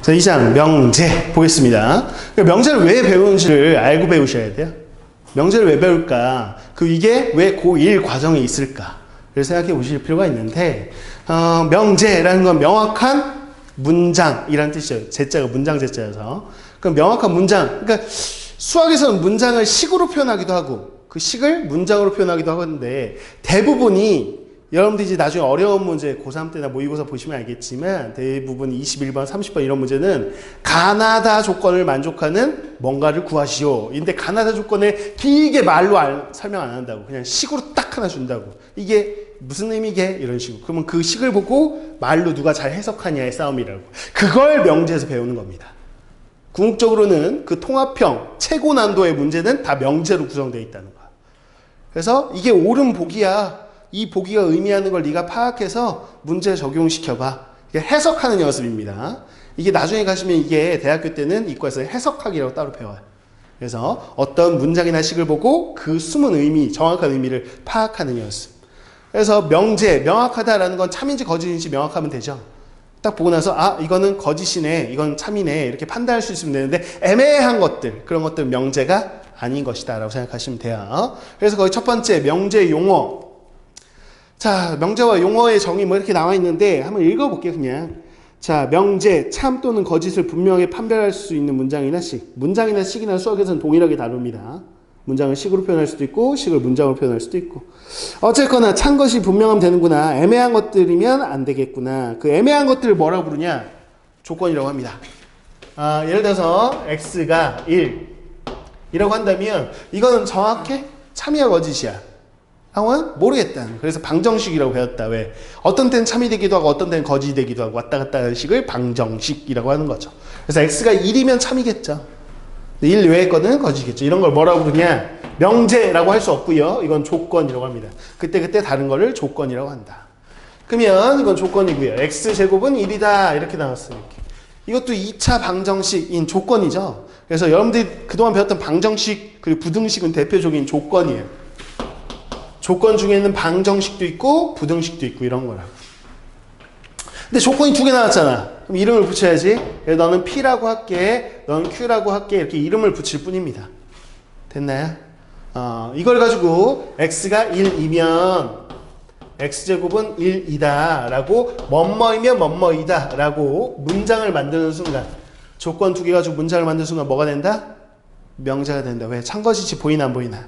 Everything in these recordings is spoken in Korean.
자, 2장 명제 보겠습니다. 명제를 왜 배우는지를 알고 배우셔야 돼요. 명제를 왜 배울까? 이게 왜 고1 과정에 있을까를 생각해 보실 필요가 있는데, 명제라는 건 명확한 문장이라는 뜻이에요. 제자가 문장 제자여서. 그럼 명확한 문장, 그러니까 수학에서는 문장을 식으로 표현하기도 하고 그 식을 문장으로 표현하기도 하는데, 대부분이 여러분들이 이제 나중에 어려운 문제 고3 때나 모의고사 보시면 알겠지만 대부분 21번, 30번 이런 문제는 가나다 조건을 만족하는 뭔가를 구하시오. 근데 가나다 조건을 길게 말로 설명 안 한다고. 그냥 식으로 딱 하나 준다고. 이게 무슨 의미게? 이런 식으로. 그러면 그 식을 보고 말로 누가 잘 해석하냐의 싸움이라고. 그걸 명제에서 배우는 겁니다. 궁극적으로는 그 통합형 최고 난도의 문제는 다 명제로 구성되어 있다는 거야. 그래서 이게 옳은 복이야. 이 보기가 의미하는 걸 네가 파악해서 문제에 적용시켜봐. 이게 해석하는 연습입니다. 이게 나중에 가시면 이게 대학교 때는 이과에서 해석하기라고 따로 배워요. 그래서 어떤 문장이나 식을 보고 그 숨은 의미, 정확한 의미를 파악하는 연습. 그래서 명제, 명확하다라는 건 참인지 거짓인지 명확하면 되죠. 딱 보고 나서 이거는 거짓이네, 이건 참이네 이렇게 판단할 수 있으면 되는데 애매한 것들, 그런 것들은 명제가 아닌 것이다 라고 생각하시면 돼요. 그래서 거기 첫 번째 명제 용어. 자, 명제와 용어의 정의 뭐 이렇게 나와 있는데 한번 읽어볼게요, 그냥. 자, 명제, 참 또는 거짓을 분명히 판별할 수 있는 문장이나 식. 문장이나 식이나 수학에서는 동일하게 다룹니다. 문장을 식으로 표현할 수도 있고 식을 문장으로 표현할 수도 있고. 어쨌거나 참 것이 분명하면 되는구나. 애매한 것들이면 안 되겠구나. 그 애매한 것들을 뭐라고 부르냐? 조건이라고 합니다. 예를 들어서 x가 1이라고 한다면 이거는 정확해? 참이야 거짓이야? 상황은 모르겠다. 그래서 방정식이라고 배웠다. 왜? 어떤 때는 참이 되기도 하고 어떤 때는 거짓이 되기도 하고 왔다 갔다 하는 식을 방정식이라고 하는 거죠. 그래서 x가 1이면 참이겠죠. 1 외의 거는 거짓이겠죠. 이런 걸 뭐라고 부르냐? 명제라고 할 수 없고요. 이건 조건이라고 합니다. 그때 다른 거를 조건이라고 한다. 그러면 이건 조건이고요. x제곱은 1이다. 이렇게 나왔어요. 이것도 2차 방정식인 조건이죠. 그래서 여러분들이 그동안 배웠던 방정식 그리고 부등식은 대표적인 조건이에요. 조건 중에는 방정식도 있고 부등식도 있고 이런 거라고. 근데 조건이 두 개 나왔잖아. 그럼 이름을 붙여야지. 너는 P라고 할게, 너는 Q라고 할게 이렇게 이름을 붙일 뿐입니다. 됐나요? 이걸 가지고 x가 1이면 x제곱은 1이다 라고 뭐뭐이면 뭐뭐이다 라고 문장을 만드는 순간, 조건 두 개 가지고 문장을 만드는 순간 뭐가 된다? 명제가 된다. 왜? 참거짓이 보이나 안 보이나?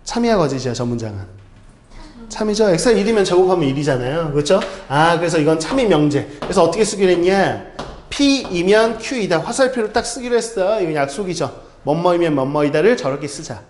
참이야 거짓이야 저 문장은? 참이죠. x가 1이면 제곱하면 1이잖아요. 그렇죠? 그래서 이건 참이 명제. 그래서 어떻게 쓰기로 했냐? P이면 Q이다. 화살표를 딱 쓰기로 했어. 이건 약속이죠. 뭐뭐이면 뭐뭐이다를 저렇게 쓰자.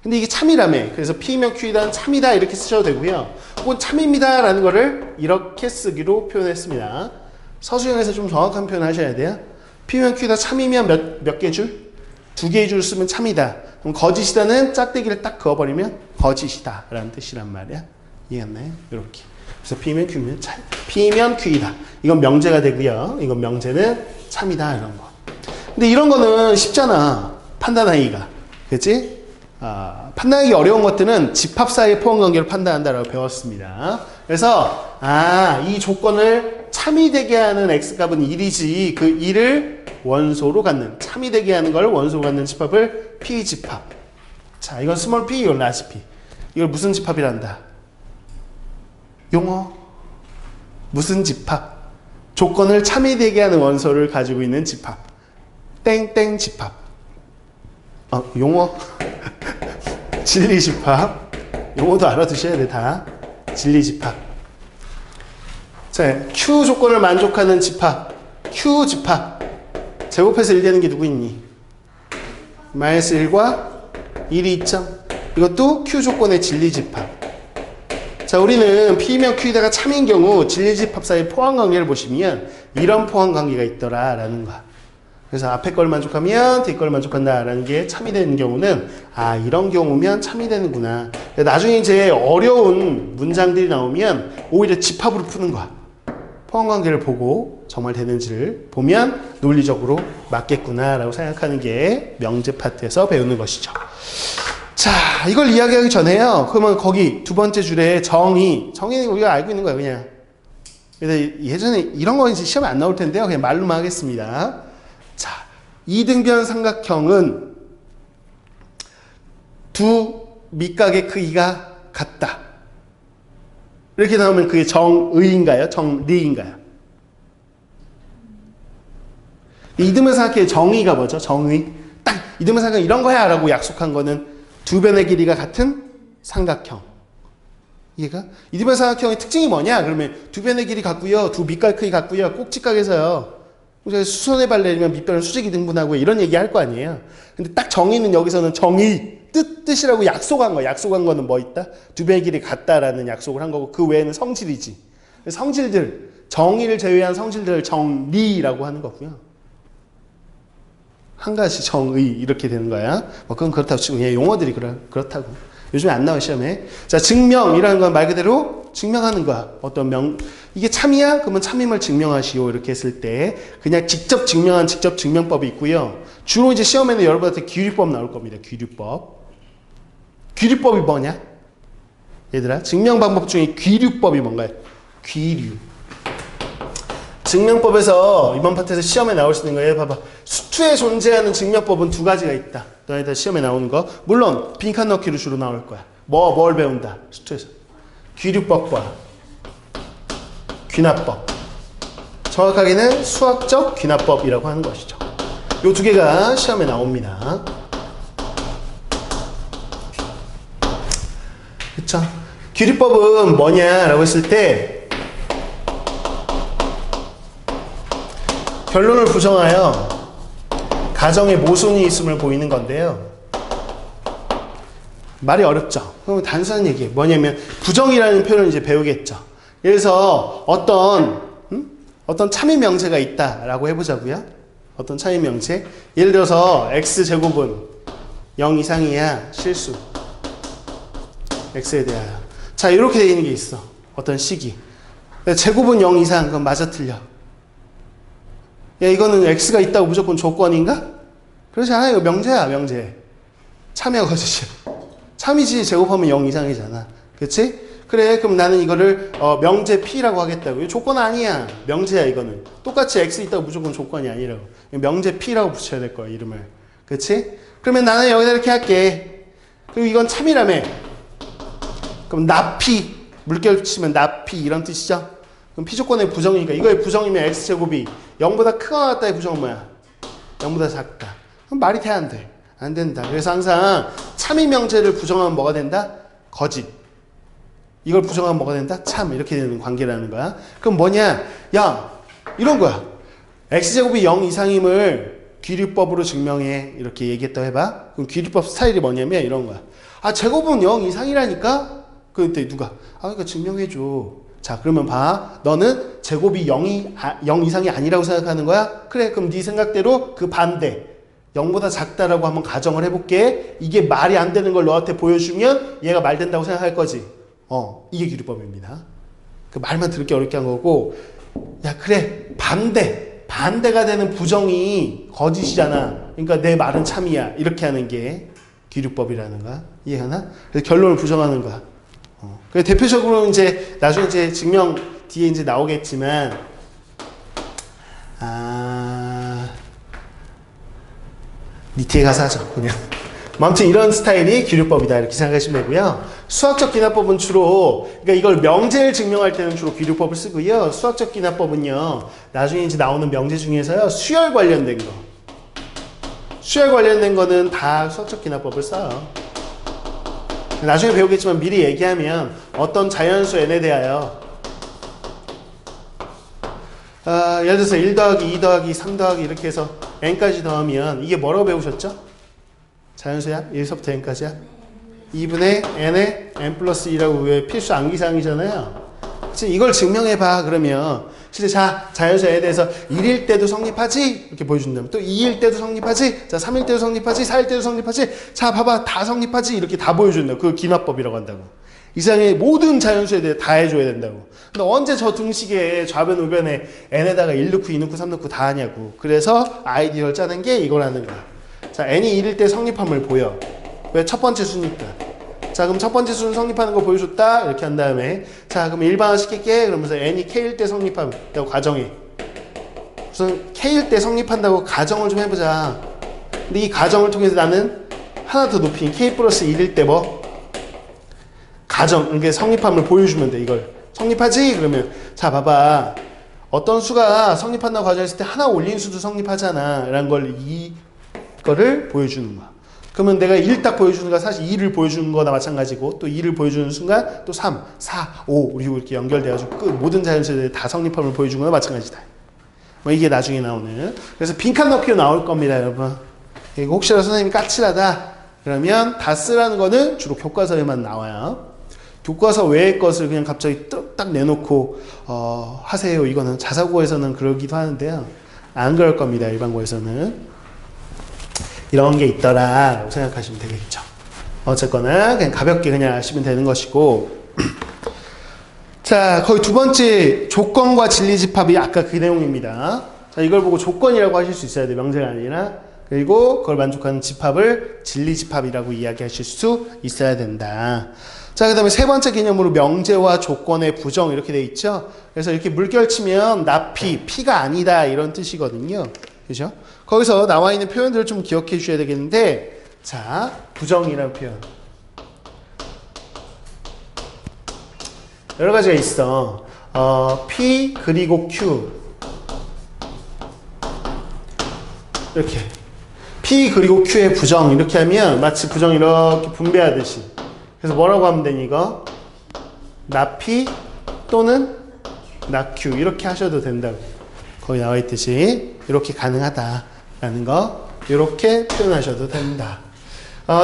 근데 이게 참이라며. 그래서 P이면 Q이다는 참이다 이렇게 쓰셔도 되고요. 혹은 참입니다 라는 거를 이렇게 쓰기로 표현했습니다. 서술형에서 좀 정확한 표현 하셔야 돼요. P면 Q이다 참이면 몇 개 줄? 두 개의 줄 쓰면 참이다. 그럼 거짓이다는 짝대기를 딱 그어버리면 거짓이다 라는 뜻이란 말이야. 이해했나요? 이렇게. 그래서 P면 Q면 참, P면 Q이다. 이건 명제가 되고요. 이건 명제는 참이다 이런 거. 근데 이런 거는 쉽잖아. 판단하기가. 그치? 판단하기 어려운 것들은 집합 사이의 포함관계를 판단한다라고 배웠습니다. 그래서 이 조건을 참이 되게 하는 x값은 1이지 그 1을 원소로 갖는, 참이 되게 하는 걸 원소로 갖는 집합을 P집합. 자, 이건 스몰 p, 이건 라지 p. 이걸 무슨 집합이란다? 용어. 무슨 집합? 조건을 참이 되게 하는 원소를 가지고 있는 집합. 땡땡 집합. 용어. 진리 집합. 용어도 알아두셔야 돼, 다. 진리 집합. 자, Q 조건을 만족하는 집합. Q 집합. 제곱해서 1 되는 게 누구 있니? 마이너스 1과 1이 있죠? 이것도 Q 조건의 진리 집합. 자, 우리는 P면 Q이다가 참인 경우 진리 집합 사이의 포함 관계를 보시면 이런 포함 관계가 있더라 라는 거야. 그래서 앞에 걸 만족하면 뒤 걸 만족한다 라는 게 참이 되는 경우는 이런 경우면 참이 되는구나. 나중에 이제 어려운 문장들이 나오면 오히려 집합으로 푸는 거야. 포함관계를 보고 정말 되는지를 보면 논리적으로 맞겠구나 라고 생각하는 게 명제 파트에서 배우는 것이죠. 자, 이걸 이야기하기 전에요. 그러면 거기 두 번째 줄에 정의는 우리가 알고 있는 거예요. 그냥 그래서 예전에 이런 거 이제 시험에 안 나올 텐데요. 그냥 말로만 하겠습니다. 자, 이등변 삼각형은 두 밑각의 크기가 같다. 이렇게 나오면 그게 정의인가요? 정리인가요? 이등변 삼각형의 정의가 뭐죠? 정의. 딱 이등변 삼각형 이런 거야 라고 약속한 거는 두 변의 길이가 같은 삼각형. 이해가? 이등변 삼각형의 특징이 뭐냐? 그러면 두 변의 길이 같고요. 두 밑각 크기 같고요. 꼭지각에서요. 수선의 발 내리면 밑변은 수직이 등분하고 이런 얘기 할 거 아니에요. 근데 딱 정의는 여기서는 정의. 뜻이라고 약속한 거야. 약속한 거는 뭐 있다? 두 변의 길이 같다라는 약속을 한 거고 그 외에는 성질이지. 성질들, 정의를 제외한 성질들을 정리라고 하는 거고요. 한 가지 정의 이렇게 되는 거야. 뭐 그건 그렇다고 치고 그냥 용어들이 그렇다고. 요즘에 안 나와 시험에. 자, 증명이라는 건 말 그대로 증명하는 거야. 어떤 이게 참이야? 그러면 참임을 증명하시오. 이렇게 했을 때 그냥 직접 증명한 직접 증명법이 있고요. 주로 이제 시험에는 여러분한테 기류법 나올 겁니다. 기류법. 기류법이 뭐냐? 얘들아, 증명 방법 중에 기류법이 뭔가요? 기류. 증명법에서 이번 파트에서 시험에 나올 수 있는 거예요. 봐봐. 수투에 존재하는 증명법은 두 가지가 있다. 너희들 시험에 나오는 거. 물론 빈칸 넣기로 주로 나올 거야. 뭘 배운다? 수투에서. 기류법과 귀납법. 정확하게는 수학적 귀납법이라고 하는 것이죠. 이 두 개가 시험에 나옵니다. 그쵸? 기류법은 뭐냐라고 했을 때 결론을 부정하여 가정에 모순이 있음을 보이는 건데요. 말이 어렵죠? 그럼 단순한 얘기예요. 뭐냐면 부정이라는 표현을 이제 배우겠죠. 그래서 어떤 참인 명제가 있다라고 해보자고요. 어떤 참인 명제. 예를 들어서 x제곱은 0 이상이야 실수. x에 대하여. 자, 이렇게 되어 있는 게 있어. 어떤 식이. 제곱은 0 이상, 그건 맞아 틀려. 야, 이거는 x가 있다고 무조건 조건인가? 그렇지 않아요. 이거 명제야, 명제. 참이야, 거짓이야. 참이지, 제곱하면 0 이상이잖아. 그치? 그래, 그럼 나는 이거를 명제 P라고 하겠다고. 이거 조건 아니야. 명제야, 이거는. 똑같이 x 있다고 무조건 조건이 아니라고. 명제 P라고 붙여야 될 거야, 이름을. 그치? 그러면 나는 여기다 이렇게 할게. 그리고 이건 참이라며. 그럼 나피, 물결 치면 나피 이런 뜻이죠? 그럼 P조건의 부정이니까 이거의 부정이면 X제곱이 0보다 크거나 같다의 부정은 뭐야? 0보다 작다. 그럼 말이 돼, 안 돼? 안 된다. 그래서 항상 참이 명제를 부정하면 뭐가 된다? 거짓. 이걸 부정하면 뭐가 된다? 참. 이렇게 되는 관계라는 거야. 그럼 뭐냐? 야, 이런 거야. X제곱이 0 이상임을 기류법으로 증명해. 이렇게 얘기했다고 해봐. 그럼 기류법 스타일이 뭐냐면 이런 거야. 아, 제곱은 0 이상이라니까? 그때 누가? 아, 그러니까 증명해줘. 자, 그러면 봐. 너는 제곱이 0 이상이 아니라고 생각하는 거야? 그래, 그럼 네 생각대로 그 반대. 0보다 작다라고 한번 가정을 해볼게. 이게 말이 안 되는 걸 너한테 보여주면 얘가 말 된다고 생각할 거지. 이게 기류법입니다. 그 말만 들을게 어렵게 한 거고. 야, 그래. 반대가 되는 부정이 거짓이잖아. 그러니까 내 말은 참이야. 이렇게 하는 게 기류법이라는 거야. 이해하나? 그래서 결론을 부정하는 거야. 대표적으로 이제 나중에 이제 증명 뒤에 이제 나오겠지만, 밑에 가서 하죠, 그냥. 아무튼 이런 스타일이 기류법이다 이렇게 생각하시면 되고요. 수학적 기납법은 주로, 그러니까 이걸 명제를 증명할 때는 주로 기류법을 쓰고요. 수학적 기납법은요, 나중에 이제 나오는 명제 중에서요, 수열 관련된 거. 수열 관련된 거는 다 수학적 기납법을 써요. 나중에 배우겠지만 미리 얘기하면 어떤 자연수 n에 대하여 예를 들어서 1 더하기 2 더하기 3 더하기 이렇게 해서 n까지 더하면 이게 뭐라고 배우셨죠? 자연수야? 1서부터 n까지야? 2분의 n에 n 플러스 2라고 왜 필수 암기사항이잖아요. 그치? 이걸 증명해봐 그러면 진짜 자연수에 대해서 1일 때도 성립하지? 이렇게 보여준다면 또 2일 때도 성립하지? 자, 3일 때도 성립하지? 4일 때도 성립하지? 자, 봐봐. 다 성립하지? 이렇게 다 보여준다고. 그걸 기납법이라고 한다고. 이상의 모든 자연수에 대해 다 해줘야 된다고. 근데 언제 저 등식에 좌변, 우변에 n에다가 1 넣고 2 넣고 3 넣고 다 하냐고. 그래서 아이디어를 짜는 게 이거라는 거야. 자, n이 1일 때 성립함을 보여. 왜? 첫 번째 수니까. 자, 그럼 첫 번째 수는 성립하는 거 보여줬다. 이렇게 한 다음에 자, 그럼 일반화 시킬게. 그러면서 n이 k일 때 성립한다고 가정해. 우선 k일 때 성립한다고 가정을 좀 해보자. 근데 이 가정을 통해서 나는 하나 더 높인 k 플러스 1일 때 뭐? 가정, 그러니까 성립함을 보여주면 돼. 이걸 성립하지? 그러면 자, 봐봐. 어떤 수가 성립한다고 가정했을 때 하나 올린 수도 성립하잖아 라는 걸 이거를 보여주는 거야. 그러면 내가 1 딱 보여주는 거 사실 2를 보여주는 거나 마찬가지고 또 2를 보여주는 순간 또 3, 4, 5 그리고 이렇게 연결돼가지고 그 모든 자연수들이 다 성립함을 보여주는 거나 마찬가지다. 뭐 이게 나중에 나오는. 그래서 빈칸 넣기로 나올 겁니다, 여러분. 이거 혹시라도 선생님이 까칠하다 그러면 다 쓰라는 거는 주로 교과서에만 나와요. 교과서 외의 것을 그냥 갑자기 딱 내놓고 하세요. 이거는 자사고에서는 그러기도 하는데요. 안 그럴 겁니다. 일반고에서는. 이런 게 있더라 라고 생각하시면 되겠죠. 어쨌거나 그냥 가볍게 그냥 하시면 되는 것이고 자, 거의 두 번째 조건과 진리집합이 아까 그 내용입니다. 자, 이걸 보고 조건이라고 하실 수 있어야 돼요. 명제가 아니라. 그리고 그걸 만족하는 집합을 진리집합이라고 이야기하실 수 있어야 된다. 자, 그 다음에 세 번째 개념으로 명제와 조건의 부정 이렇게 돼 있죠. 그래서 이렇게 물결 치면 나피, 피가 아니다 이런 뜻이거든요. 그죠? 거기서 나와 있는 표현들을 좀 기억해 주셔야 되겠는데 자, 부정이라는 표현 여러 가지가 있어. P 그리고 Q 이렇게 P 그리고 Q의 부정 이렇게 하면 마치 부정 이렇게 분배하듯이 그래서 뭐라고 하면 되니 이거? 나 P 또는 나 Q 이렇게 하셔도 된다고 거기 나와 있듯이 이렇게 가능하다라는 거 이렇게 표현하셔도 된다.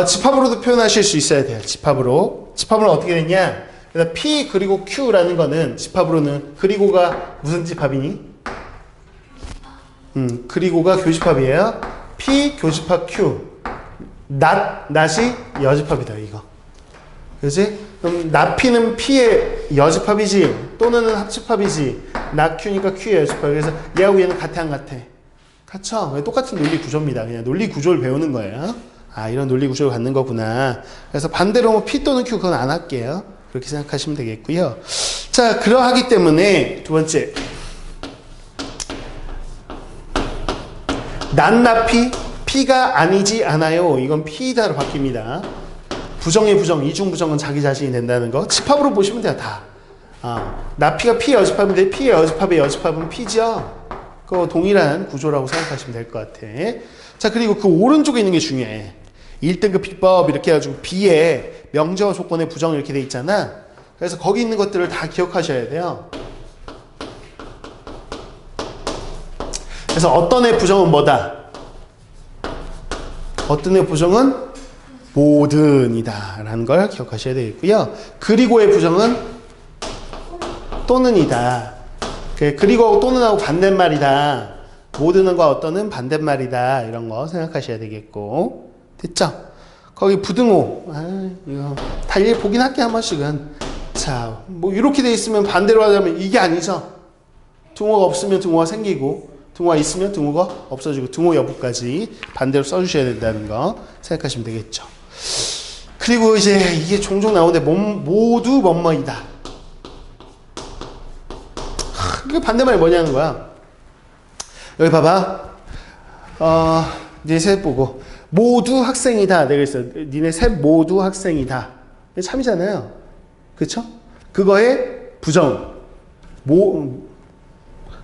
집합으로도 표현하실 수 있어야 돼요. 집합으로는 어떻게 되냐? 그래서 P 그리고 Q라는 거는 집합으로는 그리고가 무슨 집합이니? 그리고가 교집합이에요. P 교집합 Q 낫이 여집합이다 이거. 그렇지? 그럼 나피는 P의 여집합이지 또는 합집합이지 나 Q니까 Q의 여집합. 그래서 얘하고 얘는 같아 안 같아? 같죠? 똑같은 논리 구조입니다. 그냥 논리 구조를 배우는 거예요. 아, 이런 논리 구조를 갖는 거구나. 그래서 반대로 뭐 P 또는 Q 그건 안 할게요. 그렇게 생각하시면 되겠고요. 자, 그러하기 때문에 두 번째 낫나피 P가 아니지 않아요. 이건 P다로 바뀝니다. 부정의 부정, 이중부정은 자기 자신이 된다는 거. 집합으로 보시면 돼요, 다. 나피가 P의 여집합인데 P의 여집합의 여집합은 P죠. 그거 동일한 구조라고 생각하시면 될 것 같아. 자, 그리고 그 오른쪽에 있는 게 중요해. 1등급 비법 이렇게 해가지고 B에 명제와 조건의 부정 이렇게 돼 있잖아. 그래서 거기 있는 것들을 다 기억하셔야 돼요. 그래서 어떤 애 부정은 뭐다? 어떤 애 부정은 모든이다 라는 걸 기억하셔야 되겠고요. 그리고의 부정은 또는이다. 그리고 또는하고 반대말이다. 모든과 어떤은 반대말이다. 이런 거 생각하셔야 되겠고 됐죠? 거기 부등호 이거 다 보긴 할게 한 번씩은. 자, 뭐 이렇게 돼 있으면 반대로 하자면 이게 아니죠. 등호가 없으면 등호가 생기고 등호가 있으면 등호가 없어지고 등호 여부까지 반대로 써주셔야 된다는 거 생각하시면 되겠죠. 그리고 이제 이게 종종 나오는데 모두 뭐뭐이다. 이게 반대말이 뭐냐는 거야. 여기 봐봐. 니네 셋 보고 모두 학생이다. 내가 그랬어. 니네 셋 모두 학생이다. 참이잖아요. 그쵸? 그거의 부정.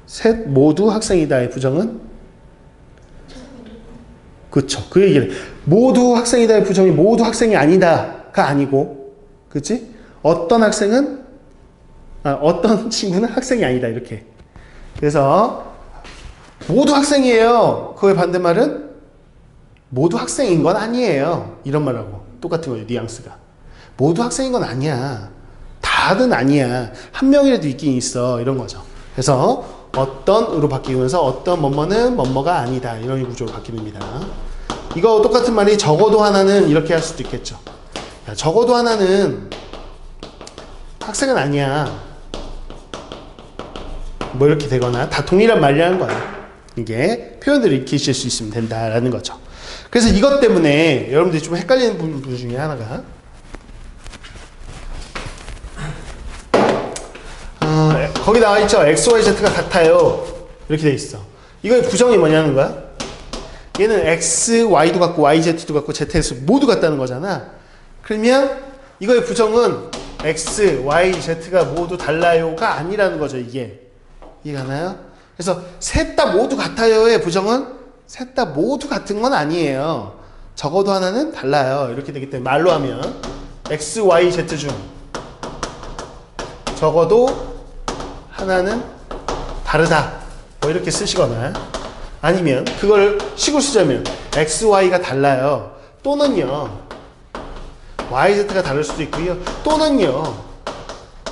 셋 모두 학생이다의 부정은? 그쵸. 그 얘기를. 모두 학생이다의 부정이 모두 학생이 아니다가 아니고, 그치? 어떤 학생은, 어떤 친구는 학생이 아니다. 이렇게. 그래서, 모두 학생이에요. 그거의 반대말은? 모두 학생인 건 아니에요. 이런 말하고. 똑같은 거예요. 뉘앙스가. 모두 학생인 건 아니야. 다는 아니야. 한 명이라도 있긴 있어. 이런 거죠. 그래서, 어떤으로 바뀌면서 어떤 뭐뭐는 뭐뭐가 아니다. 이런 구조로 바뀝니다. 이거 똑같은 말이 적어도 하나는 이렇게 할 수도 있겠죠. 야, 적어도 하나는 학생은 아니야. 뭐 이렇게 되거나 다 동일한 말이라는 거야. 이게 표현들을 익히실 수 있으면 된다라는 거죠. 그래서 이것 때문에 여러분들이 좀 헷갈리는 부분 중에 하나가 거기 나와 있죠. x, y, z가 같아요. 이렇게 돼 있어. 이거의 부정이 뭐냐는 거야? 얘는 x, y도 같고 y, z도 같고 zx 모두 같다는 거잖아. 그러면 이거의 부정은 x, y, z가 모두 달라요가 아니라는 거죠. 이게 이해가나요? 그래서 셋 다 모두 같아요의 부정은 셋 다 모두 같은 건 아니에요. 적어도 하나는 달라요. 이렇게 되기 때문에 말로 하면 x, y, z 중 적어도 하나는 다르다. 뭐 이렇게 쓰시거나 아니면 그걸 식으로 쓰자면 x, y가 달라요. 또는요 y, z가 다를 수도 있고요. 또는요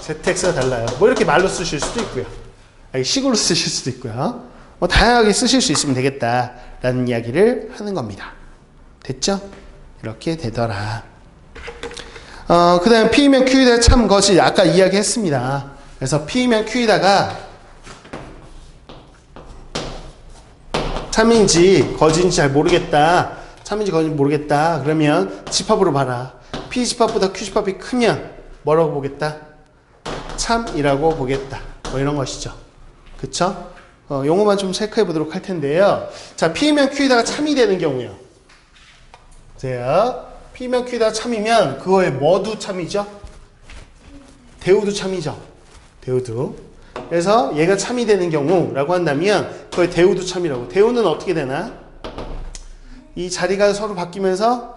zx가 달라요. 뭐 이렇게 말로 쓰실 수도 있고요. 식으로 쓰실 수도 있고요. 뭐 다양하게 쓰실 수 있으면 되겠다라는 이야기를 하는 겁니다. 됐죠? 이렇게 되더라. 그 다음에 P이면 Q이다 참 것이 아까 이야기했습니다. 그래서 P이면 Q이다가 참인지 거짓인지 잘 모르겠다. 참인지 거짓인지 모르겠다. 그러면 집합으로 봐라. P 집합보다 Q 집합이 크면 뭐라고 보겠다? 참이라고 보겠다. 뭐 이런 것이죠. 그쵸? 용어만 좀 체크해 보도록 할 텐데요. 자, P면 Q이다가 참이 되는 경우요. 보세요. P면 Q이다가 참이면 그거의 뭐도 참이죠? 대우도 참이죠. 대우도. 그래서 얘가 참이 되는 경우라고 한다면 그거의 대우도 참이라고. 대우는 어떻게 되나? 이 자리가 서로 바뀌면서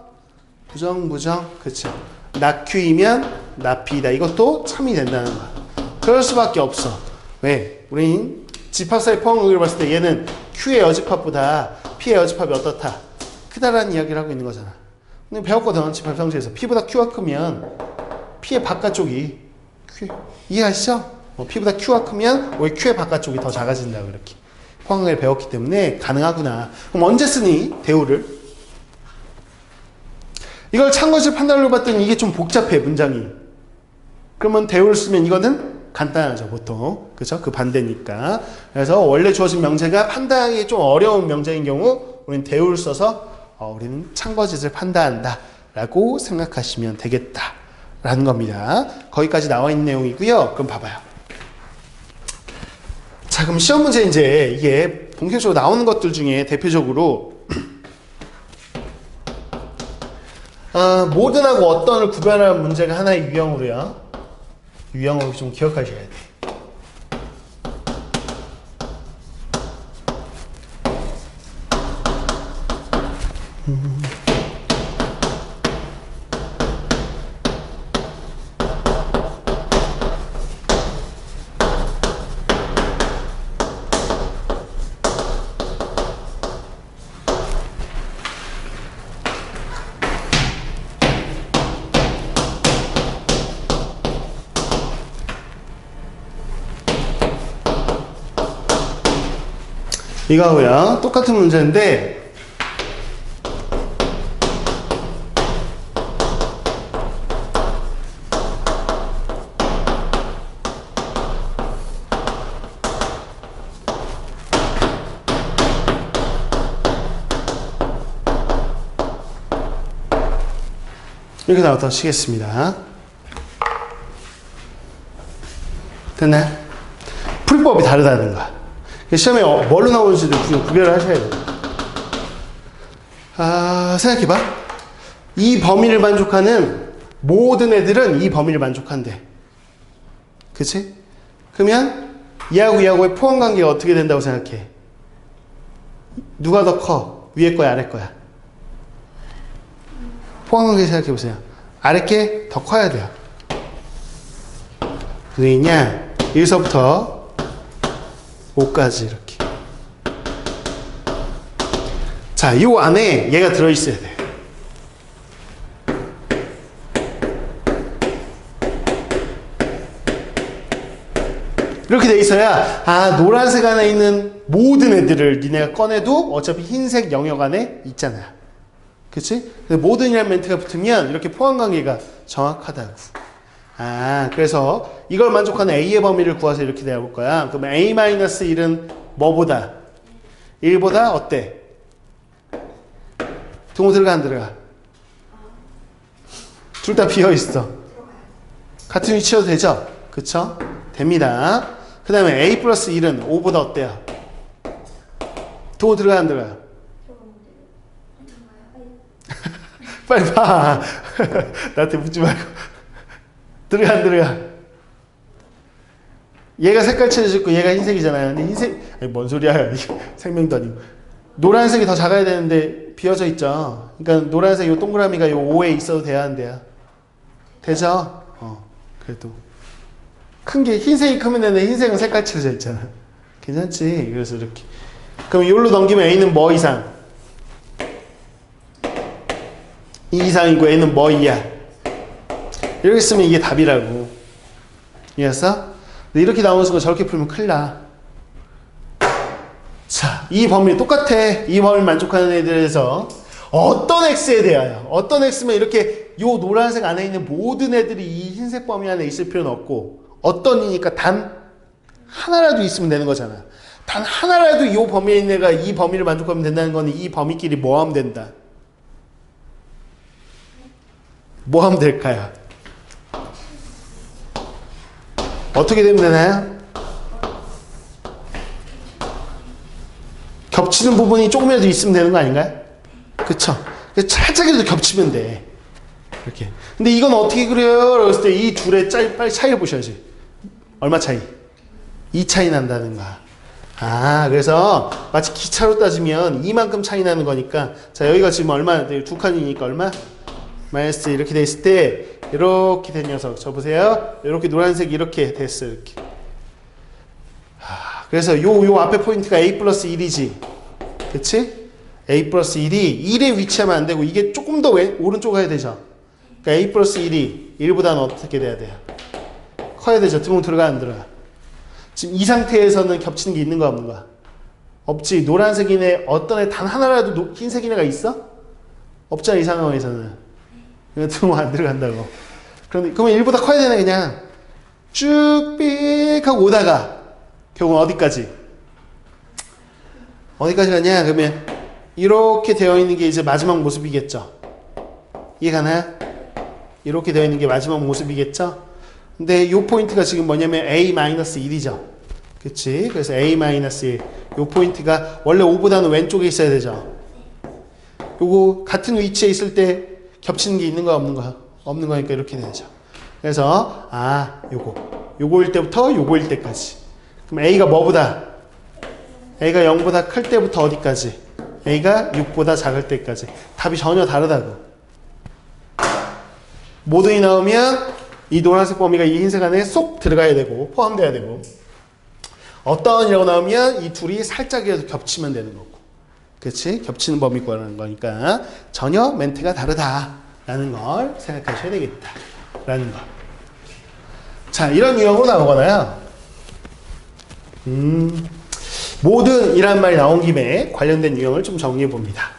부정, 그쵸. 나 Q이면 나 P다. 이것도 참이 된다는 거야. 그럴 수밖에 없어. 왜? 우린 집합사의 포함관계를 봤을 때 얘는 Q의 여집합보다 P의 여집합이 어떻다? 크다라는 이야기를 하고 있는 거잖아. 근데 배웠거든. 집합상수에서 P보다 Q가 크면 P의 바깥쪽이 Q. 이해하시죠? P보다 Q가 크면 오히려 Q의 바깥쪽이 더 작아진다고 이렇게 포함관계를 배웠기 때문에 가능하구나. 그럼 언제 쓰니? 대우를. 이걸 참것을 판단으로 봤더니 이게 좀 복잡해 문장이. 그러면 대우를 쓰면 이거는 간단하죠 보통. 그죠? 그 반대니까. 그래서 원래 주어진 명제가 판단하기 좀 어려운 명제인 경우 우리는 대우를 써서 우리는 참거짓을 판단한다 라고 생각하시면 되겠다 라는 겁니다. 거기까지 나와 있는 내용이고요. 그럼 봐봐요. 자, 그럼 시험 문제 이제 이게 본격적으로 나오는 것들 중에 대표적으로 모든하고 어떤을 구별하는 문제가 하나의 유형으로요. 유형으로 좀 기억하셔야 돼. 이거하고요. 똑같은 문제인데 이렇게 나왔다 치겠습니다. 됐나요? 풀법이 다르다는 거야. 시험에 뭘로 나오는지도 구별을 하셔야 돼요. 생각해봐. 이 범위를 만족하는 모든 애들은 이 범위를 만족한대. 그치? 그러면 얘하고 얘하고의 포함관계가 어떻게 된다고 생각해? 누가 더 커? 위에 거야, 아래 거야? 포함관계 생각해보세요. 아래 게 더 커야 돼요. 왜 있냐? 1서부터 5까지 이렇게. 자, 요 안에 얘가 들어있어야 돼. 이렇게 돼 있어야 노란색 안에 있는 모든 애들을 니네가 꺼내도 어차피 흰색 영역 안에 있잖아. 그치? 모든이라는 멘트가 붙으면 이렇게 포함관계가 정확하다고. 그래서 이걸 만족하는 A의 범위를 구해서 이렇게 내볼 거야. 그러면 A-1은 뭐보다? 1보다 어때? 동호 들어가 안 들어가? 둘 다 비어있어. 같은 위치여도 되죠? 그쵸? 됩니다. 그 다음에 a 플러스 1은 5보다 어때요? 도 들어가 안 들어가요? 빨리 봐. 나한테 묻지 말고. 들어가 안 들어가? 얘가 색깔 칠해졌고 얘가 흰색이잖아요. 근데 흰색, 아니 뭔 소리야. 생명도 아니고. 노란색이 더 작아야 되는데 비어져 있죠. 그러니까 노란색 요 동그라미가 요 5에 있어도 돼야 안 돼요? 되죠? 그래도. 큰 게 흰색이 크면 되는데 흰색은 색깔 칠해져 있잖아. 괜찮지? 그래서 이렇게. 그럼 이걸로 넘기면 A는 뭐 이상? 2 이상이고 A는 뭐 이하? 이렇게 쓰면 이게 답이라고. 이해했어? 근데 이렇게 나오는 수가 저렇게 풀면 큰일 나. 자, 이 범위 똑같아. 이 범위를 만족하는 애들에서 어떤 x에 대하여, 어떤 x면 이렇게 요 노란색 안에 있는 모든 애들이 이 흰색 범위 안에 있을 필요는 없고, 어떤 이니까 단 하나라도 있으면 되는 거잖아. 단 하나라도 이 범위에 있는 애가 이 범위를 만족하면 된다는 건 이 범위끼리 뭐 하면 된다? 뭐 하면 될까요? 어떻게 되면 되나요? 겹치는 부분이 조금이라도 있으면 되는 거 아닌가요? 그쵸? 살짝이라도 겹치면 돼. 이렇게. 근데 이건 어떻게 그래요? 그랬을 때 이 둘의 빨리 차이를 보셔야지. 얼마 차이? 2 차이 난다는 거야. 아, 그래서 마치 기차로 따지면 이만큼 차이 나는 거니까. 자, 여기가 지금 얼마? 두 칸이니까 얼마? 마이너스 이렇게 돼 있을 때 이렇게 된 녀석. 저 보세요. 이렇게 노란색이 이렇게 됐어요. 이렇게. 그래서 요 앞에 포인트가 a 플러스 1이지. 그치? a 플러스 1이 1에 위치하면 안 되고 이게 조금 더 오른쪽 가야 되죠. 그러니까 a 플러스 1이 1보다는 어떻게 돼야 돼요? 커야 되죠. 등호 들어가 안 들어가? 지금 이 상태에서는 겹치는 게 있는 거 없는 거야? 없지. 노란색이네 어떤 애 단 하나라도 흰색인 애가 있어? 없잖아. 이 상황에서는. 등호 안 들어간다고. 그러면 1보다 커야 되네. 그냥 쭉 삑 하고 오다가 결국 어디까지? 어디까지 가냐? 그러면 이렇게 되어 있는 게 이제 마지막 모습이겠죠. 이해가나요? 이렇게 되어 있는 게 마지막 모습이겠죠. 근데 이 포인트가 지금 뭐냐면 A-1이죠. 그치? 그래서 A-1. 이 포인트가 원래 5보다는 왼쪽에 있어야 되죠. 요거 같은 위치에 있을 때 겹치는 게 있는 거야 없는 거야? 없는 거니까 이렇게 되죠. 그래서 요거일 때부터 요거일 때까지. 그럼 A가 뭐보다? A가 0보다 클 때부터 어디까지? A가 6보다 작을 때까지. 답이 전혀 다르다고. 모든이 나오면 이 노란색 범위가 이 흰색 안에 쏙 들어가야 되고 포함돼야 되고, 어떤이라고 나오면 이 둘이 살짝이라도 겹치면 되는 거고. 그치? 겹치는 범위 구하는 거니까 전혀 멘트가 다르다라는 걸 생각하셔야 되겠다라는 거. 자, 이런 유형으로 나오거나요. 모든 이란 말이 나온 김에 관련된 유형을 좀 정리해 봅니다.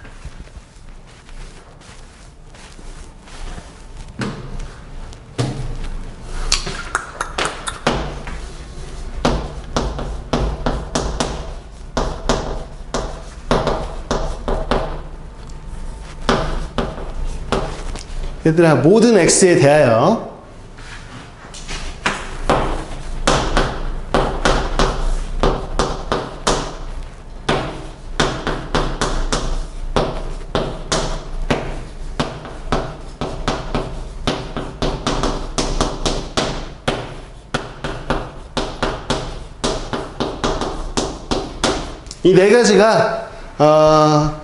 얘들아, 모든 x에 대하여 이 네 가지가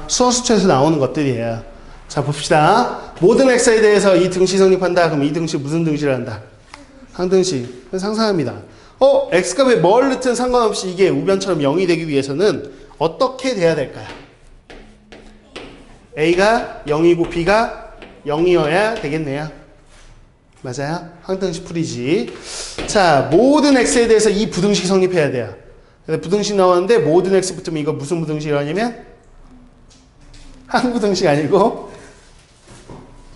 수어수처에서 나오는 것들이에요. 자, 봅시다. 모든 x에 대해서 이 등식 성립한다. 그럼 이 등식 무슨 등식을 한다? 항등식. 상상합니다. x값에 뭘 넣든 상관없이 이게 우변처럼 0이 되기 위해서는 어떻게 돼야 될까요? a가 0이고 b가 0이어야 되겠네요. 맞아요? 항등식 풀이지. 자, 모든 x에 대해서 이 부등식 성립해야 돼요. 부등식 나왔는데 모든 x 붙으면 이거 무슨 부등식이라고 하냐면 항부등식 아니고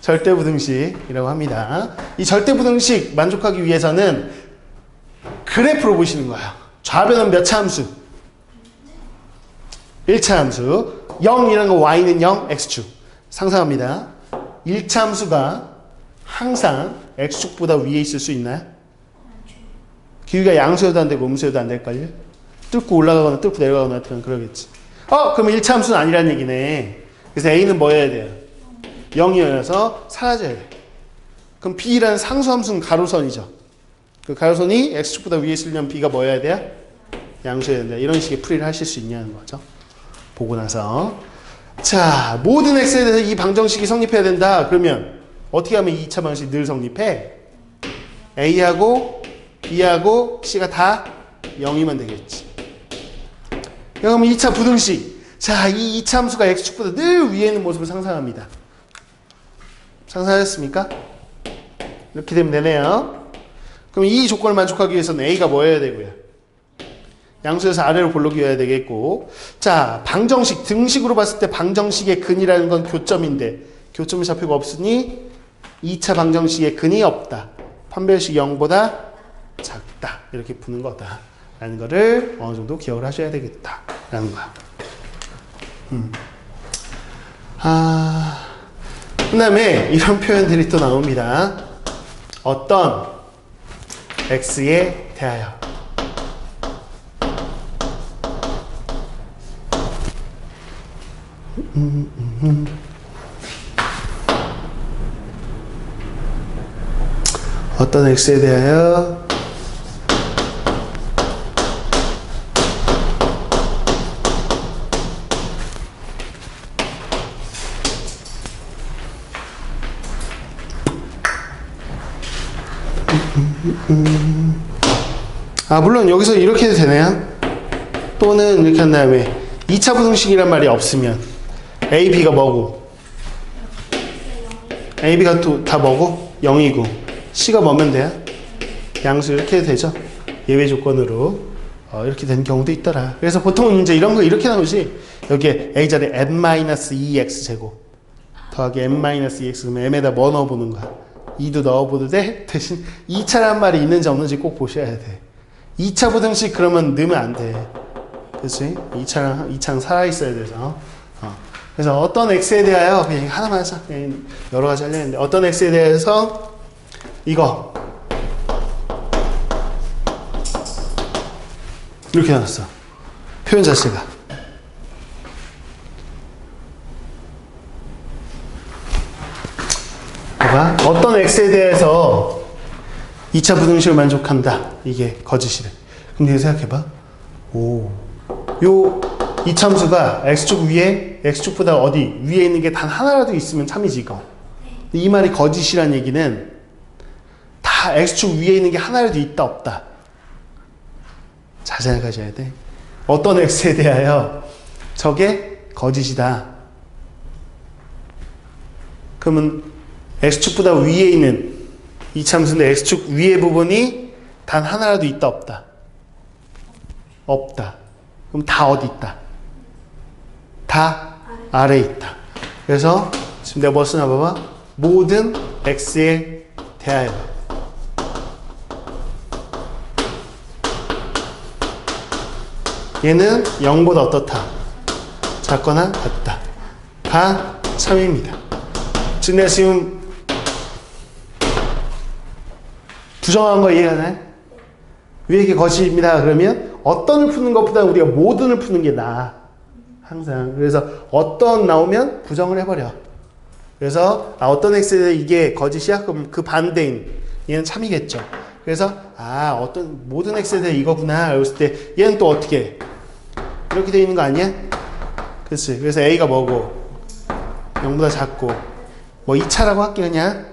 절대부등식이라고 합니다. 이 절대부등식 만족하기 위해서는 그래프로 보시는 거예요. 좌변은 몇 차 함수? 1차 함수. 0이라는 거 y는 0, x축. 상상합니다. 1차 함수가 항상 x축보다 위에 있을 수 있나요? 기울기가 양수여도 안 되고 음수여도 안 될걸요? 뚫고 올라가거나 뚫고 내려가거나 하여튼 그러겠지. 그러면 1차 함수는 아니란 얘기네. 그래서 A는 뭐여야 돼요? 0이어서 사라져야 돼. 그럼 B라는 상수함수는 가로선이죠. 그 가로선이 X축보다 위에 있으려면 B가 뭐여야 돼요? 양수여야 된다. 이런 식의 풀이를 하실 수 있냐는 거죠. 보고 나서. 자, 모든 X에 대해서 이 방정식이 성립해야 된다. 그러면 어떻게 하면 2차 방정식이 늘 성립해? A하고 B하고 C가 다 0이면 되겠지. 그럼 2차 부등식. 자, 이 2차 함수가 X축보다 늘 위에 있는 모습을 상상합니다. 상상하셨습니까? 이렇게 되면 되네요. 그럼 이 조건을 만족하기 위해서는 A가 뭐여야 되고요? 양수에서 아래로 볼록이어야 되겠고. 자, 방정식, 등식으로 봤을 때 방정식의 근이라는 건 교점인데 교점이 잡히고 없으니 2차 방정식의 근이 없다. 판별식 0보다 작다. 이렇게 푸는 거다. 라는 거를 어느 정도 기억을 하셔야 되겠다. 라는 거야. 그 다음에 이런 표현들이 또 나옵니다. 어떤 X에 대하여. 어떤 X에 대하여 물론 여기서 이렇게 해도 되네요. 또는 이렇게 한 다음에 2차 부등식이란 말이 없으면 A, B가 뭐고 A, B가 또 다 뭐고 0이고 C가 뭐면 돼요? 양수. 이렇게 해도 되죠. 예외 조건으로 이렇게 된 경우도 있더라. 그래서 보통은 이제 이런 거 이렇게 나오지. 여기에 A 자리에 n-2x 제곱 더하기 n-2x 그러면 m에다 뭐 넣어보는 거야? 2도 넣어보도 돼? 대신 2차란 말이 있는지 없는지 꼭 보셔야 돼. 2차 부등식 그러면 넣으면 안 돼. 그치? 2차는 살아있어야 돼서. 그래서 어떤 X에 대하여 그냥 하나만 하자. 그냥 여러 가지 하려 했는데 어떤 X에 대해서 이거 이렇게 나왔어. 표현 자체가. 봐봐. 어떤 X에 대해서 2차 부등식을 만족한다. 이게 거짓이래. 그럼 네가 생각해봐. 요 이참수가 X축 위에, X축보다 어디 위에 있는 게 단 하나라도 있으면 참이지 이거. 이 말이 거짓이란 얘기는 다 X축 위에 있는 게 하나라도 있다 없다. 잘 생각하셔야 돼. 어떤 X에 대하여 저게 거짓이다. 그러면 X축보다 위에 있는 이 참수인데 X축 위의 부분이 단 하나라도 있다 없다. 없다. 그럼 다 어디 있다? 다 아래에 있다. 그래서 지금 내가 뭐 쓰나 봐봐. 모든 X에 대하여 얘는 0보다 어떻다? 작거나 같다. 다 참입니다. 지금 내가 지금 부정한 거 이해가나요? 왜 이게 거짓입니다. 그러면 어떤을 푸는 것보다 우리가 모든을 푸는 게 나아. 항상. 그래서 어떤 나오면 부정을 해버려. 그래서 어떤 X에 이게 거짓이야? 그럼 그 반대인 얘는 참이겠죠. 그래서 어떤 모든 X에 대해 이거구나. 이랬을 때 얘는 또 어떻게 해? 이렇게 돼 있는 거 아니야? 그렇지. 그래서 A가 뭐고 0보다 작고 뭐 2차라고 할게 그냥.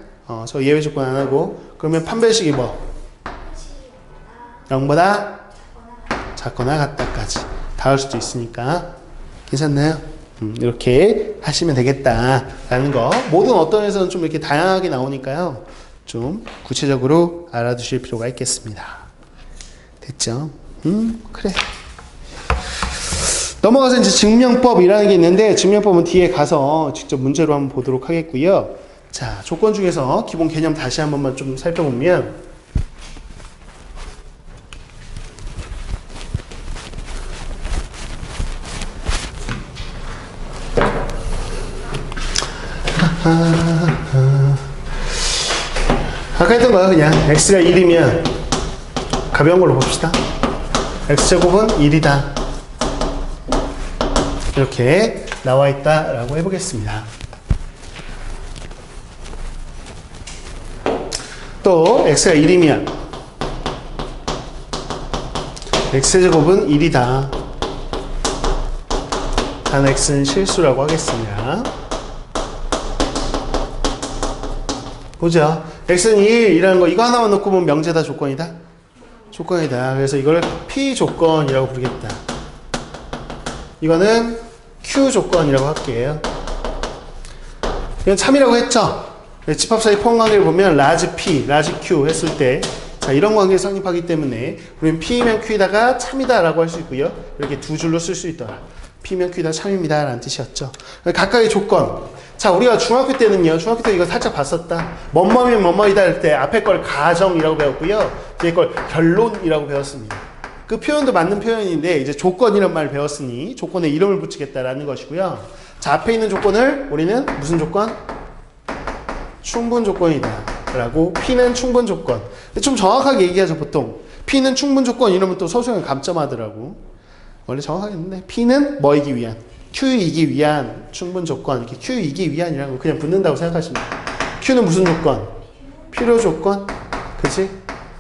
저 예외 조건 안 하고. 그러면 판별식이 뭐? 0보다 작거나 같다까지 닿을 수도 있으니까. 괜찮나요? 이렇게 하시면 되겠다라는 거. 모든 어떤에서는 좀 이렇게 다양하게 나오니까요. 좀 구체적으로 알아두실 필요가 있겠습니다. 됐죠? 그래. 넘어가서 이제 증명법이라는 게 있는데 증명법은 뒤에 가서 직접 문제로 한번 보도록 하겠고요. 자, 조건 중에서 기본 개념 다시 한 번만 좀 살펴보면 아까 했던 거야. 그냥 x가 1이면 가벼운 걸로 봅시다. x제곱은 1이다. 이렇게 나와 있다라고 해보겠습니다. 또 x가 1이면 x제곱은 1이다. 단 x는 실수라고 하겠습니다. 보죠. x는 1이라는 거 이거 하나만 놓고 보면 명제다 조건이다? 조건이다. 그래서 이걸 p 조건이라고 부르겠다. 이거는 q 조건이라고 할게요. 이건 참이라고 했죠. 집합 사이 포함 관계를 보면 라지 p, 라지 q 했을 때 자, 이런 관계를 성립하기 때문에 우리는 p면 q이다가 참이다 라고 할 수 있고요. 이렇게 두 줄로 쓸 수 있더라. p면 q이다 참입니다 라는 뜻이었죠. 각각의 조건. 자, 우리가 중학교 때는요, 중학교 때 이거 살짝 봤었다. 뭐뭐면 뭐뭐이다 할 때 앞에 걸 가정이라고 배웠고요, 뒤에 걸 결론이라고 배웠습니다. 그 표현도 맞는 표현인데 이제 조건이란 말을 배웠으니 조건에 이름을 붙이겠다라는 것이고요. 자, 앞에 있는 조건을 우리는 무슨 조건? 충분 조건이다 라고. P는 충분 조건. 좀 정확하게 얘기하죠. 보통 P는 충분 조건 이러면 또 서술형 감점하더라고. 원래 정확하게 했는데 P는 뭐이기 위한, Q이기 위한 충분 조건. 이렇게 Q이기 위한이라는 거 그냥 붙는다고 생각하시면 돼요. Q는 무슨 조건? 필요 조건. 그치?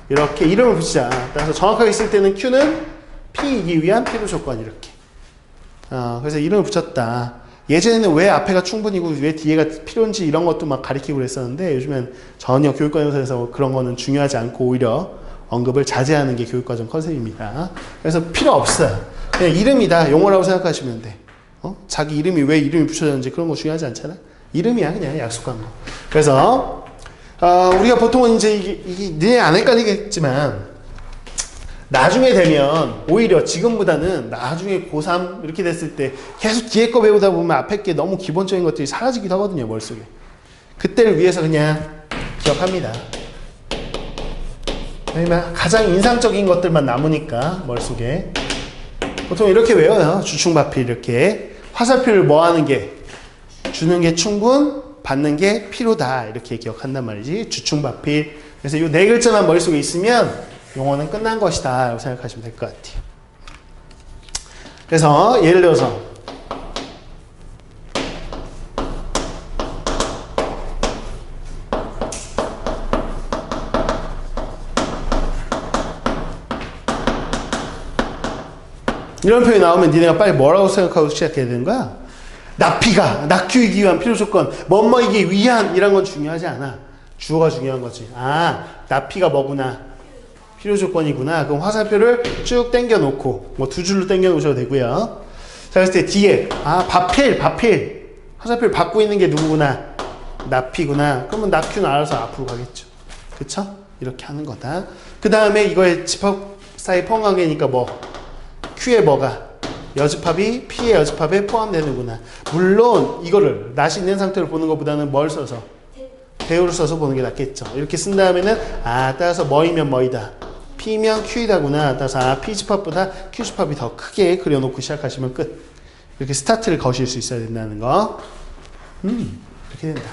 이렇게 이름을 붙이자. 따라서 정확하게 쓸 때는 Q는 P이기 위한 필요 조건. 이렇게. 그래서 이름을 붙였다. 예전에는 왜 앞에가 충분이고 왜 뒤에가 필요한지 이런 것도 막 가리키고 그랬었는데 요즘엔 전혀 교육과정에서 그런 거는 중요하지 않고 오히려 언급을 자제하는 게 교육과정 컨셉입니다. 그래서 필요 없어요. 그냥 이름이다, 용어라고 생각하시면 돼. 자기 이름이 왜 이름이 붙여졌는지 그런 거 중요하지 않잖아. 이름이야, 그냥 약속한 거. 그래서 우리가 보통은 이제 이게 네 안 헷갈리겠지만 나중에 되면 오히려 지금보다는 나중에 고3 이렇게 됐을 때 계속 뒤에 거 배우다 보면 앞에 게 너무 기본적인 것들이 사라지기도 하거든요, 머릿속에. 그때를 위해서 그냥 기억합니다. 왜냐면 가장 인상적인 것들만 남으니까 머릿속에. 보통 이렇게 외워요. 주충받필. 이렇게 화살표를 뭐 하는 게, 주는 게 충분, 받는 게 필요다, 이렇게 기억한단 말이지. 주충받필. 그래서 이 네 글자만 머릿속에 있으면 용어는 끝난 것이다 라고 생각하시면 될 것 같아요. 그래서 예를 들어서 이런 표현이 나오면 니네가 빨리 뭐라고 생각하고 시작해야 되는 거야? 납피가, 낙규이기 위한 필요 조건, 뭐뭐이기 위한 이런 건 중요하지 않아. 주어가 중요한 거지. 아, 납피가 뭐구나, 필요 조건이구나. 그럼 화살표를 쭉 당겨 놓고 뭐 두 줄로 당겨 놓으셔도 되고요. 자, 그랬을 때 뒤에 바필 화살표를 받고 있는 게 누구구나, 납피구나. 그러면 납큐는 알아서 앞으로 가겠죠. 그쵸? 이렇게 하는 거다. 그 다음에 이거에 집합 사이 포함 관계니까 뭐 Q의 뭐가 여집합이 P의 여집합에 포함되는구나. 물론 이거를 낫이 있는 상태로 보는 것보다는 뭘 써서, 대우를 써서 보는 게 낫겠죠. 이렇게 쓴 다음에는 따라서 뭐이면 뭐이다, P면 Q이다구나. 따라서 P집합보다 Q집합이 더 크게 그려놓고 시작하시면 끝. 이렇게 스타트를 거실 수 있어야 된다는 거. 이렇게 된다.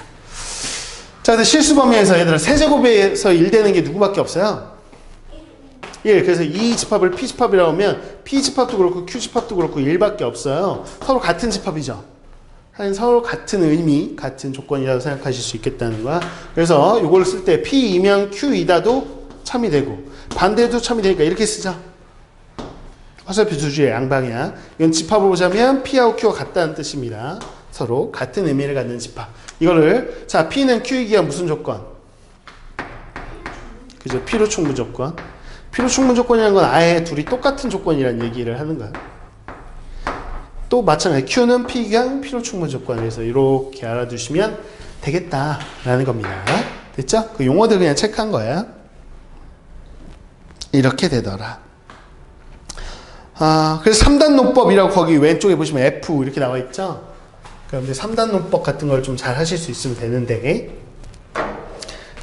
자, 근데 실수 범위에서 얘들아 세제곱에서 1 되는 게 누구밖에 없어요? 1. 그래서 이 집합을 P집합이라고 하면 P집합도 그렇고 Q집합도 그렇고 1밖에 없어요. 서로 같은 집합이죠. 서로 같은 의미, 같은 조건이라고 생각하실 수 있겠다는 거야. 그래서 이걸 쓸 때 P이면 Q이다도 참이 되고 반대도 참이 되니까 이렇게 쓰자. 화살표 두 줄의 양방향. 이건 집합을 보자면 P하고 Q가 같다는 뜻입니다. 서로 같은 의미를 갖는 집합. 이거를, 자, P는 Q이기 위한 무슨 조건? 그죠? 필요 충분 조건. 필요 충분 조건이라는 건 아예 둘이 똑같은 조건이라는 얘기를 하는 거야. 또 마찬가지 Q는 P이기 위한 필요 충분 조건. 그래서 이렇게 알아두시면 되겠다라는 겁니다. 됐죠? 그 용어들 그냥 체크한 거야. 이렇게 되더라. 그래서 3단 논법이라고 거기 왼쪽에 보시면 F 이렇게 나와 있죠? 그럼 이제 3단 논법 같은 걸 좀 잘 하실 수 있으면 되는데,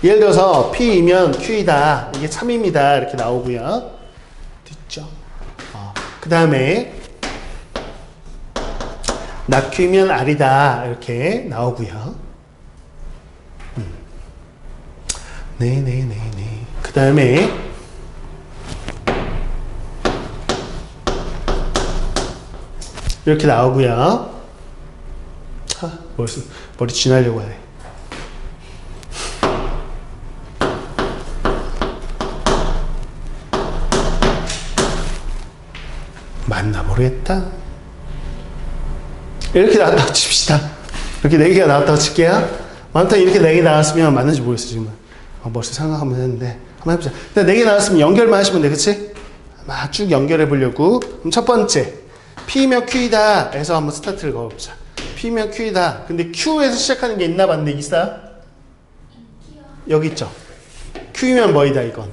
예를 들어서 P이면 Q이다, 이게 참입니다, 이렇게 나오고요. 됐죠? 그 다음에 낙Q이면 R이다, 이렇게 나오고요. 네네네네. 그 다음에 이렇게 나오고요. 머리 쥐나려고 해. 맞나 모르겠다. 이렇게 나왔다고 칩시다. 이렇게 4개가 나왔다고 칠게요. 많다 이렇게 4개 나왔으면 맞는지 모르겠어 지금. 머릿속에 생각하면 되는데 한번 해보자. 일단 4개 나왔으면 연결만 하시면 돼, 그치? 막 쭉 연결해 보려고. 그럼 첫 번째, P면 Q이다 해서 한번 스타트를 걸어보자. P면 Q이다. 근데 Q에서 시작하는 게 있나 봤는데 있어요? 여기 있죠? Q면 뭐이다 이건?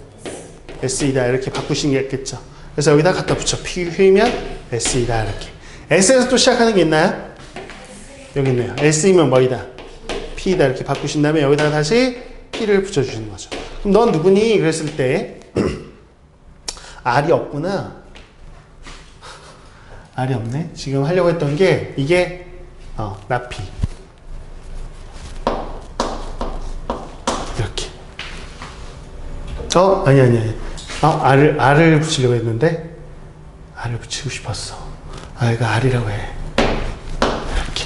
S이다 이렇게 바꾸신 게 있겠죠? 그래서 여기다 갖다 붙여. Q면 S이다 이렇게. S에서 또 시작하는 게 있나요? 여기 있네요. S이면 뭐이다? P이다 이렇게 바꾸신 다음에 여기다가 다시 P를 붙여주시는 거죠. 그럼 넌 누구니? 그랬을 때 R이 없구나. R이 없네. 지금 하려고 했던 게 이게 나 P 이렇게. 아니. R을 붙이려고 했는데 R을 붙이고 싶었어. 이거 R이라고 해. 이렇게.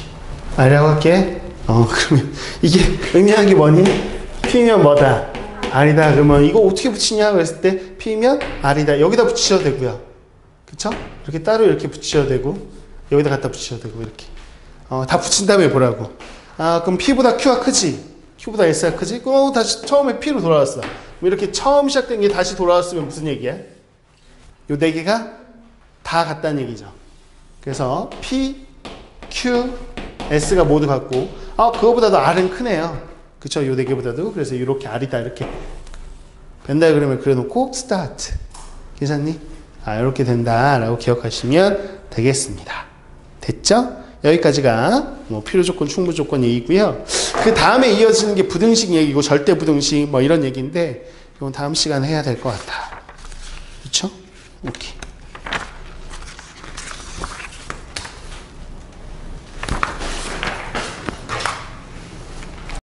R이라고 할게. 그러면 이게 의미하는 게 뭐니? P면 뭐다? R이다. 그러면 이거 어떻게 붙이냐? 그랬을 때 P면 R이다. 여기다 붙이셔도 되고요. 그쵸? 이렇게 따로 이렇게 붙이셔도 되고 여기다 갖다 붙이셔도 되고 이렇게. 다 붙인 다음에 보라고. 그럼 P보다 Q가 크지? Q보다 S가 크지? 그럼 다시 처음에 P로 돌아왔어. 이렇게 처음 시작된 게 다시 돌아왔으면 무슨 얘기야? 요 4개가 다 같다는 얘기죠. 그래서 P, Q, S가 모두 같고 그거보다도 R은 크네요. 그쵸? 요 4개보다도. 그래서 이렇게 R이다 이렇게 벤 다이어그램을 그려놓고 스타트. 괜찮니? 이렇게 된다라고 기억하시면 되겠습니다. 됐죠? 여기까지가 필요 조건, 충분 조건 얘기고요. 그 다음에 이어지는 게 부등식 얘기고 절대 부등식 뭐 이런 얘기인데 이건 다음 시간에 해야 될 것 같아. 그쵸? 오케이.